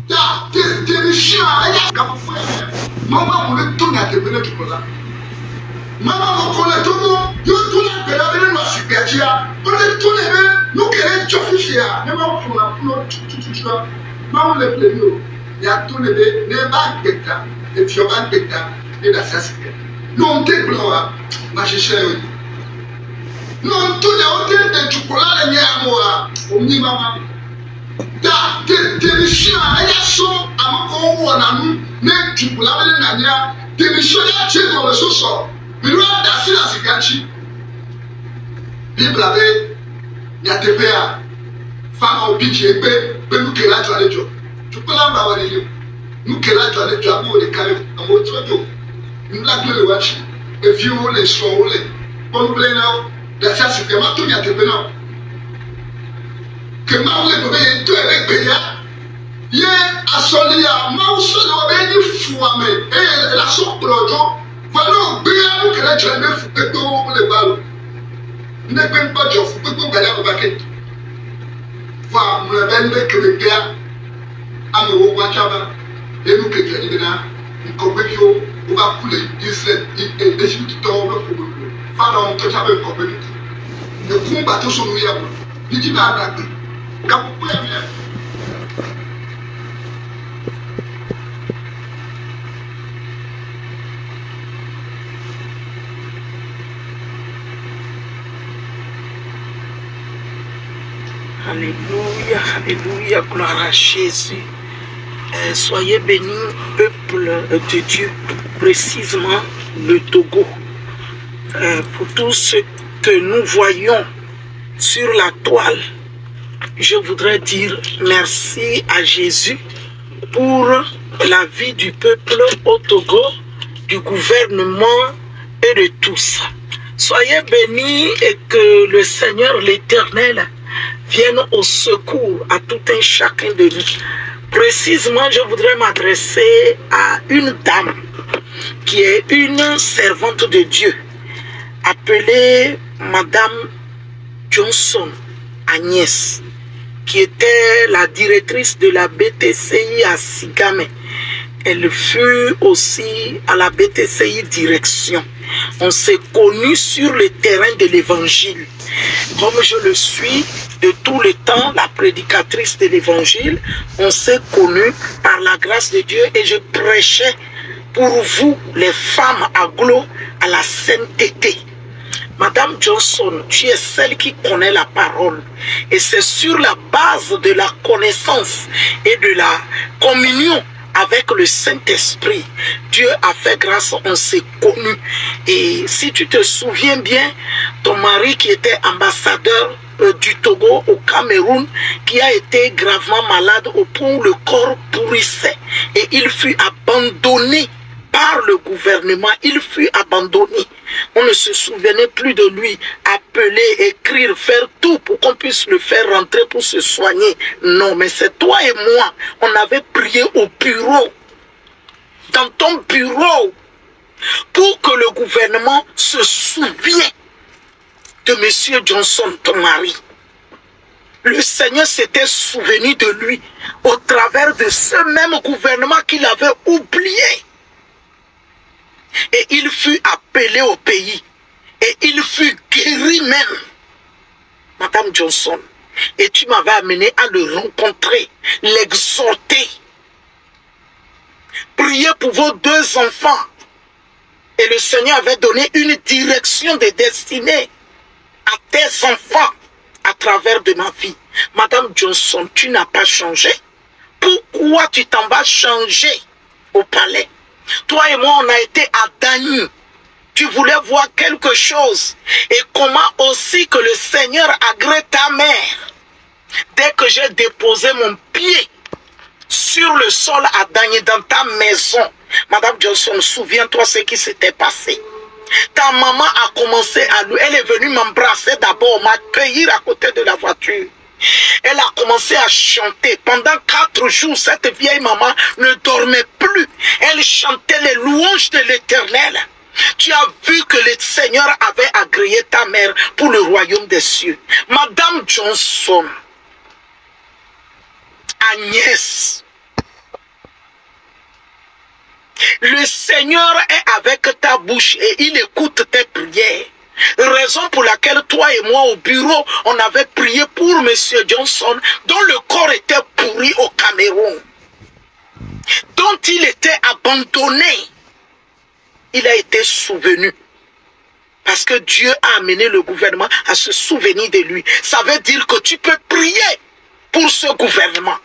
Ya, télévision, elle a capable. Maman, on est tourné à te venir tout là. Maman, on connaît tout le monde. Yo, tout le monde, on est dans la supergia. On est tourné, nous qui sommes chauffés. Maman, on a tout. Maman, le plaignot. Il y a tout le monde, les banques d'état, les violents d'état, et la sasité. Nous, on est blanc, ma chère. Nous, on est de chocolat, les miens, on dit maman. Da télévision elle a son amako wana nu ne tubula bele nanya télévision ya chego le soso biru da si la sigachi bibla be ya tepea fama obiji egbe be nu kela to alejo tubula ba wa le nu kela to alejo amo le kale amo to nu la gbe le wachi e fi wo le so wo le pon ble na da sa si ke ma to ya tepe na que Maou le bébé tout est payé. Yé a solia, Maou se le bébé ni fouame. Et la soupe projo. Voilà, bien que la jambe fou que tout le ballon. Ne peut pas dire fou que tout gagne au paquet. Voilà, mon bébé que le gars a me wachaba. Et nous que tu as dit là, nous compétitions, on va couler 17 et 18 ans pour le. Voilà, on te savait compétition. Le combat tout son nouveau. Il dit là, Alléluia, alléluia, gloire à Jésus. Soyez bénis, peuple de Dieu, précisément le Togo. Pour tout ce que nous voyons sur la toile, je voudrais dire merci à Jésus pour la vie du peuple au Togo, du gouvernement et de tous. Soyez bénis et que le Seigneur l'Éternel vienne au secours à tout un chacun de nous. Précisément, je voudrais m'adresser à une dame qui est une servante de Dieu, appelée Madame Johnson Agnès, qui était la directrice de la BTCI à Sigame. Elle fut aussi à la BTCI direction. On s'est connus sur le terrain de l'évangile. Comme je le suis de tout le temps, la prédicatrice de l'évangile, on s'est connus par la grâce de Dieu et je prêchais pour vous, les femmes agglo, à la sainteté. Madame Johnson, tu es celle qui connaît la parole. Et c'est sur la base de la connaissance et de la communion avec le Saint-Esprit, Dieu a fait grâce, on s'est connus. Et si tu te souviens bien, ton mari qui était ambassadeur du Togo au Cameroun, qui a été gravement malade au point où le corps pourrissait. Et il fut abandonné par le gouvernement, il fut abandonné. On ne se souvenait plus de lui. Appeler, écrire, faire tout pour qu'on puisse le faire rentrer pour se soigner. Non, mais c'est toi et moi. On avait prié au bureau. Dans ton bureau. Pour que le gouvernement se souvienne de M. Johnson, ton mari. Le Seigneur s'était souvenu de lui au travers de ce même gouvernement qu'il avait oublié. Et il fut appelé au pays. Et il fut guéri même. Madame Johnson. Et tu m'avais amené à le rencontrer, l'exhorter. Prier pour vos 2 enfants. Et le Seigneur avait donné une direction de destinée à tes enfants à travers de ma vie. Madame Johnson, tu n'as pas changé. Pourquoi tu t'en vas changer au palais? Toi et moi, on a été à Dany. Tu voulais voir quelque chose. Et comment aussi que le Seigneur agrée ta mère. Dès que j'ai déposé mon pied sur le sol à Dany, dans ta maison, Madame Johnson, souviens-toi ce qui s'était passé. Ta maman a commencé à lui. Elle est venue m'embrasser d'abord, m'accueillir à côté de la voiture. Elle a commencé à chanter. Pendant 4 jours, cette vieille maman ne dormait plus. Elle chantait les louanges de l'Éternel. Tu as vu que le Seigneur avait agréé ta mère pour le royaume des cieux. Madame Johnson, Agnès, Le Seigneur est avec ta bouche et il écoute tes prières. Raison pour laquelle toi et moi au bureau, on avait prié pour M. Johnson, dont le corps était pourri au Cameroun, dont il était abandonné. Il a été souvenu. Parce que Dieu a amené le gouvernement à se souvenir de lui. Ça veut dire que tu peux prier pour ce gouvernement.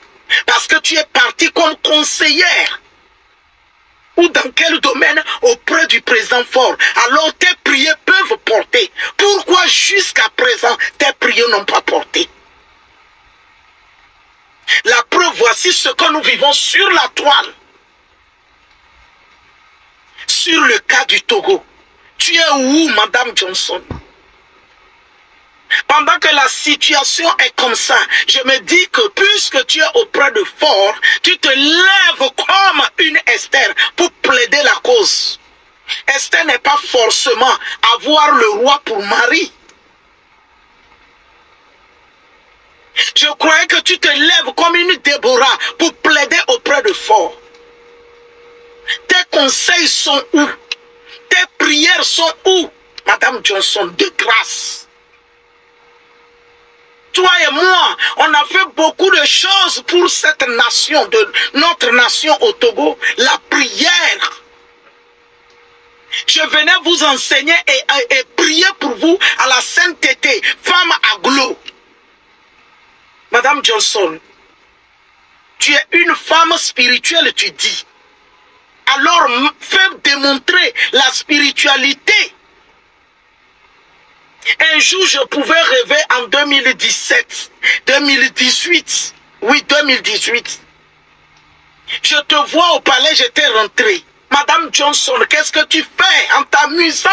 Parce que tu es parti comme conseillère. Ou dans quel domaine? Auprès du président Faure. Alors tes prières peuvent porter. Pourquoi jusqu'à présent tes prières n'ont pas porté? La preuve, voici ce que nous vivons sur la toile. Sur le cas du Togo. Tu es où, Madame Johnson? Pendant que la situation est comme ça, je me dis que puisque tu es auprès de Faure, tu te lèves comme une Esther pour plaider la cause. Esther n'est pas forcément avoir le roi pour mari. Je croyais que tu te lèves comme une Déborah pour plaider auprès de Faure. Tes conseils sont où? Tes prières sont où, Madame Johnson, de grâce? Toi et moi, on a fait beaucoup de choses pour cette nation, notre nation au Togo. La prière. Je venais vous enseigner et prier pour vous à la sainteté, femme aglo. Madame Johnson, tu es une femme spirituelle, tu dis. Alors, fais démontrer la spiritualité. Un jour, je pouvais rêver en 2017, 2018. Oui, 2018. Je te vois au palais, j'étais rentré. Madame Johnson, qu'est-ce que tu fais en t'amusant?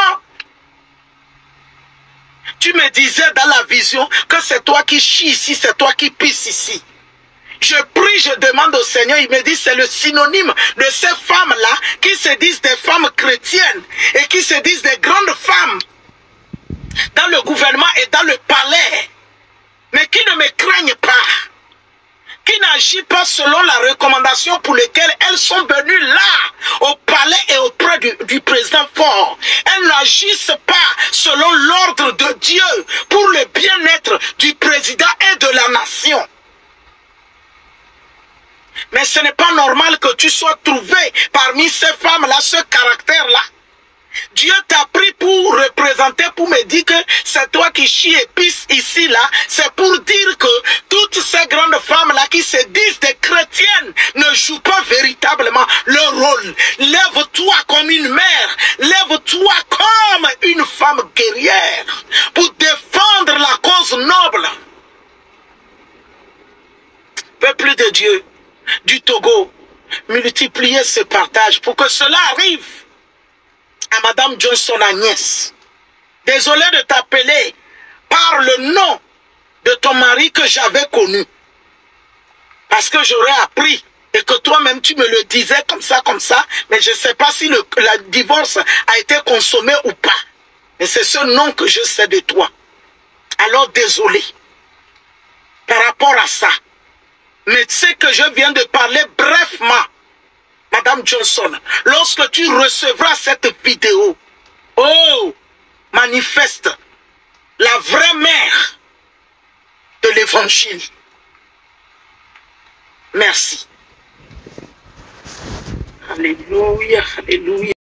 Tu me disais dans la vision que c'est toi qui chie ici, c'est toi qui pisse ici. Je prie, je demande au Seigneur, il me dit c'est le synonyme de ces femmes-là qui se disent des femmes chrétiennes et qui se disent des grandes femmes dans le gouvernement et dans le palais, mais qui ne me craignent pas, qui n'agissent pas selon la recommandation pour laquelle elles sont venues là, au palais et auprès du président Faure. Elles n'agissent pas selon l'ordre de Dieu pour le bien-être du président et de la nation. Mais ce n'est pas normal que tu sois trouvé parmi ces femmes-là, ce caractère-là. Dieu t'a pris pour représenter, pour me dire que c'est toi qui chie et pisse ici, là. C'est pour dire que toutes ces grandes femmes-là qui se disent des chrétiennes ne jouent pas véritablement leur rôle. Lève-toi comme une mère. Lève-toi comme une femme guerrière pour défendre la cause noble. Peuple de Dieu du Togo, multipliez ce partage pour que cela arrive à Madame Johnson Agnès. Désolé de t'appeler par le nom de ton mari que j'avais connu. Parce que j'aurais appris et que toi-même tu me le disais comme ça, mais je ne sais pas si le divorce a été consommé ou pas. Mais c'est ce nom que je sais de toi. Alors désolé par rapport à ça. Mais tu sais que je viens de parler brièvement, Madame Johnson, lorsque tu recevras cette vidéo, oh, manifeste la vraie mère de l'évangile. Merci. Alléluia, alléluia.